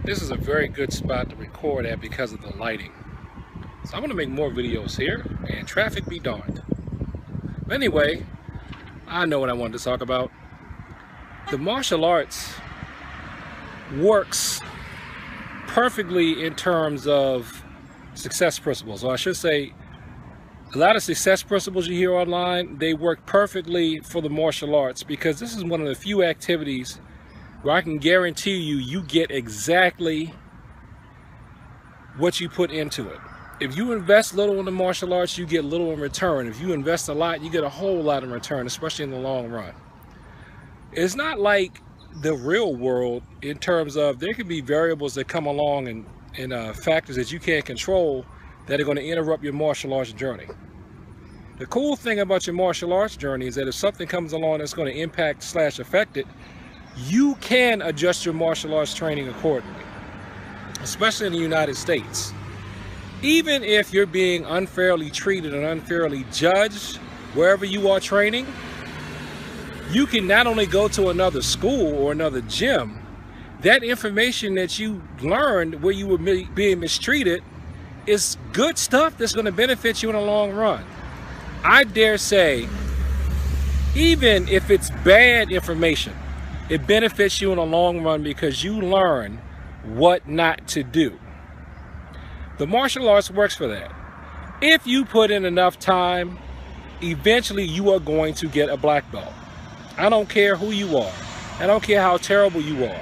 This is a very good spot to record at because of the lighting. So I'm going to make more videos here, and traffic be darned. But anyway, I know what I wanted to talk about. The martial arts works perfectly in terms of success principles. Or I should say, a lot of success principles you hear online, they work perfectly for the martial arts, because this is one of the few activities where I can guarantee you get exactly what you put into it. If you invest little in the martial arts, you get little in return. If you invest a lot, you get a whole lot in return, especially in the long run. It's not like the real world in terms of there can be variables that come along and factors that you can't control that are going to interrupt your martial arts journey. The cool thing about your martial arts journey is that if something comes along that's going to impact / affect it, you can adjust your martial arts training accordingly, especially in the United States. Even if you're being unfairly treated and unfairly judged wherever you are training, you can not only go to another school or another gym, that information that you learned where you were being mistreated is good stuff that's going to benefit you in the long run. I dare say, even if it's bad information, it benefits you in the long run because you learn what not to do. The martial arts works for that. If you put in enough time, eventually you are going to get a black belt. I don't care who you are. I don't care how terrible you are.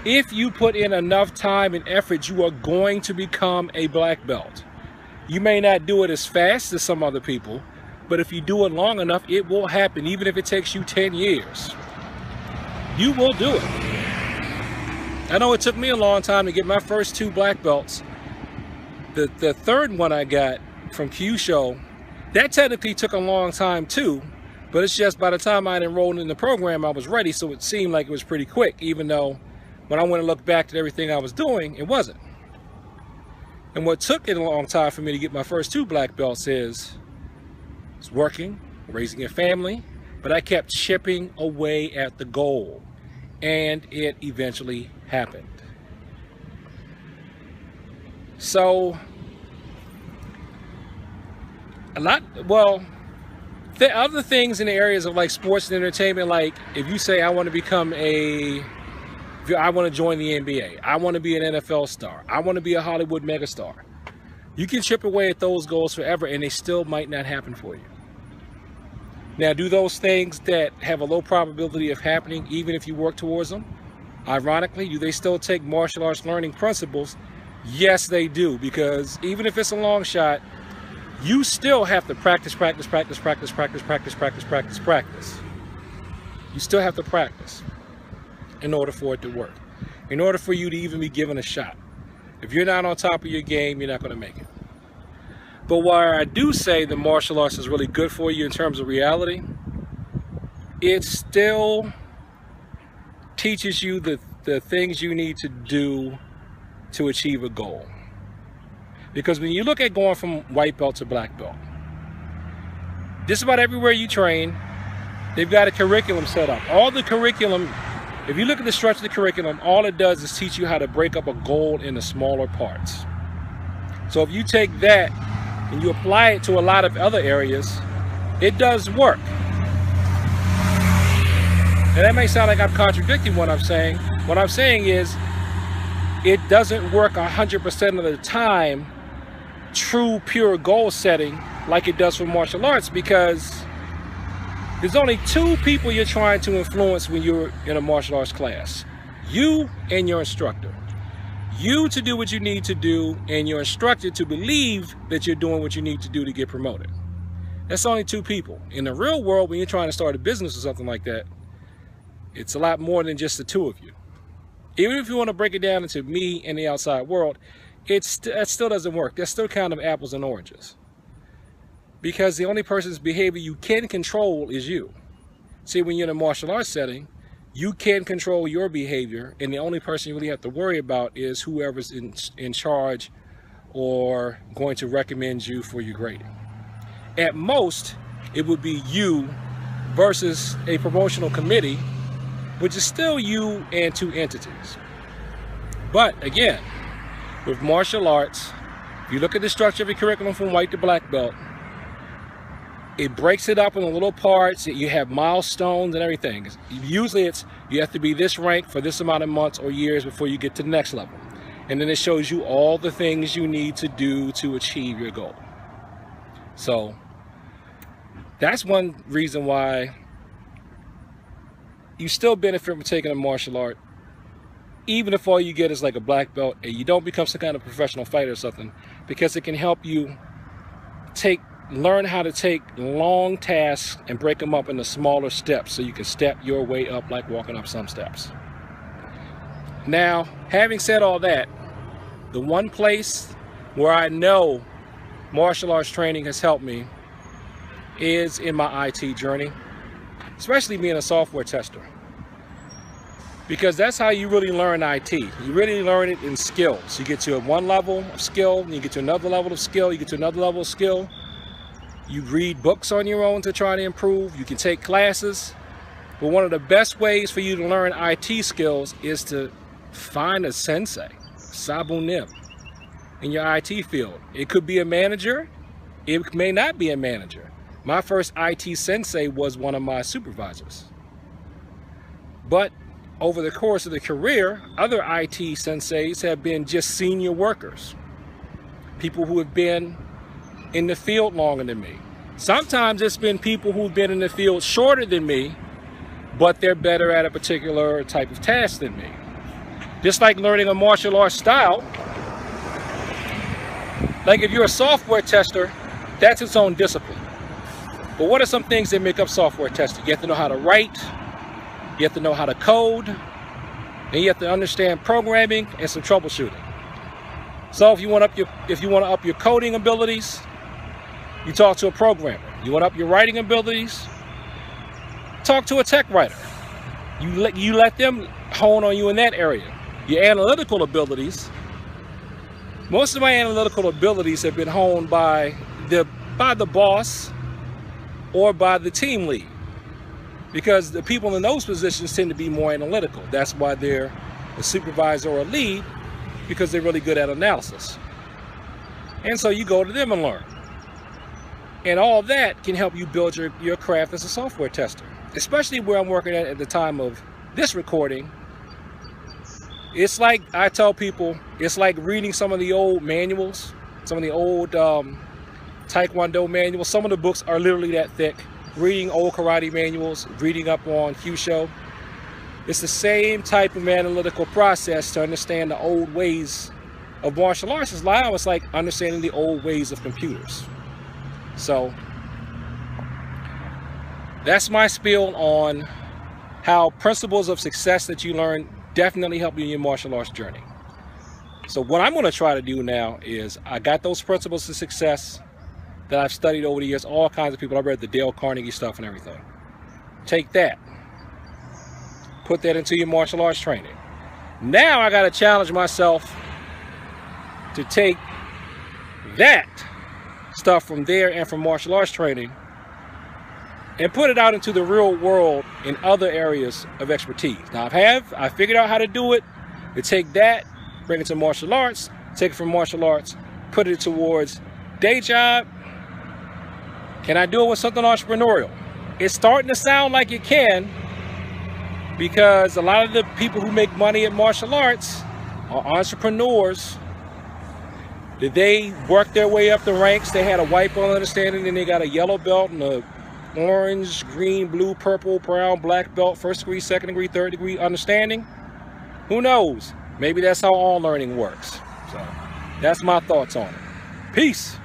If you put in enough time and effort, you are going to become a black belt. You may not do it as fast as some other people, but if you do it long enough, it will happen, even if it takes you 10 years. You will do it. I know it took me a long time to get my first 2 black belts. The third one I got from Kyusho, that technically took a long time too, but it's just by the time I enrolled in the program, I was ready, so it seemed like it was pretty quick, even though when I went and looked back at everything I was doing, it wasn't. And what took it a long time for me to get my first 2 black belts is working, raising a family, but I kept chipping away at the goal, and it eventually happened. So, the other things in the areas of like sports and entertainment, like if you say I want to become I want to join the NBA, I want to be an NFL star, I want to be a Hollywood megastar, you can chip away at those goals forever and they still might not happen for you. Now, do those things that have a low probability of happening, even if you work towards them, ironically, do they still take martial arts learning principles? Yes, they do, because even if it's a long shot, you still have to practice. You still have to practice in order for it to work, in order for you to even be given a shot. If you're not on top of your game, you're not going to make it. But while I do say the martial arts is really good for you in terms of reality, it still teaches you the things you need to do to achieve a goal. Because when you look at going from white belt to black belt, just about everywhere you train, they've got a curriculum set up. All the curriculum, if you look at the structure of the curriculum, all it does is teach you how to break up a goal into smaller parts. So if you take that and you apply it to a lot of other areas, it does work. And that may sound like I'm contradicting what I'm saying. What I'm saying is, it doesn't work 100% of the time, true, pure goal setting, like it does for martial arts, because there's only 2 people you're trying to influence when you're in a martial arts class. You and your instructor. You to do what you need to do, and your instructor to believe that you're doing what you need to do to get promoted. That's only 2 people. In the real world, when you're trying to start a business or something like that, it's a lot more than just the 2 of you. Even if you want to break it down into me and the outside world, that still doesn't work. That's still kind of apples and oranges. Because the only person's behavior you can control is you. See, when you're in a martial arts setting, you can control your behavior, and the only person you really have to worry about is whoever's in charge or going to recommend you for your grading. At most, it would be you versus a promotional committee, which is still you and 2 entities. But again, with martial arts, if you look at the structure of your curriculum from white to black belt, it breaks it up into little parts. You have milestones and everything. Usually it's, you have to be this rank for this amount of months or years before you get to the next level. And then it shows you all the things you need to do to achieve your goal. So that's one reason why you still benefit from taking a martial art, even if all you get is like a black belt and you don't become some kind of professional fighter or something, because it can help you learn how to take long tasks and break them up into smaller steps so you can step your way up like walking up some steps. Now, having said all that, the one place where I know martial arts training has helped me is in my IT journey, especially being a software tester. Because that's how you really learn IT. You really learn it in skills. You get to one level of skill, and you get to another level of skill, you get to another level of skill. You read books on your own to try to improve. You can take classes. But one of the best ways for you to learn IT skills is to find a sensei, sabunim, in your IT field. It could be a manager. It may not be a manager. My first IT sensei was one of my supervisors. But over the course of the career, other IT senseis have been just senior workers. People who have been in the field longer than me. Sometimes it's been people who've been in the field shorter than me, but they're better at a particular type of task than me. Just like learning a martial arts style. Like if you're a software tester, that's its own discipline. But what are some things that make up software testing? You have to know how to write, you have to know how to code, and you have to understand programming and some troubleshooting. So if you want to up your coding abilities, you talk to a programmer. You want to up your writing abilities, talk to a tech writer. You let them hone on you in that area. Your analytical abilities, most of my analytical abilities have been honed by the boss or by the team lead, because the people in those positions tend to be more analytical. That's why they're a supervisor or a lead, because they're really good at analysis. And so you go to them and learn. And all that can help you build your craft as a software tester. Especially where I'm working at the time of this recording. It's like, I tell people, it's like reading some of the old manuals, some of the old Taekwondo manuals. Some of the books are literally that thick. Reading old karate manuals, reading up on Kyusho. It's the same type of analytical process to understand the old ways of martial arts. It's like understanding the old ways of computers. So that's my spiel on how principles of success that you learn definitely help you in your martial arts journey. So what I'm going to try to do now is, I got those principles of success that I've studied over the years, all kinds of people. I've read the Dale Carnegie stuff and everything. Take that, put that into your martial arts training. Now I got to challenge myself to take that stuff from there and from martial arts training and put it out into the real world in other areas of expertise. Now I figured out how to do it. To take that, bring it to martial arts, take it from martial arts, put it towards day job. Can I do it with something entrepreneurial? It's starting to sound like it can, because a lot of the people who make money at martial arts are entrepreneurs. Did they work their way up the ranks? They had a white belt understanding, then they got a yellow belt and a orange, green, blue, purple, brown, black belt, first degree, second degree, third degree understanding. Who knows? Maybe that's how all learning works. So that's my thoughts on it. Peace.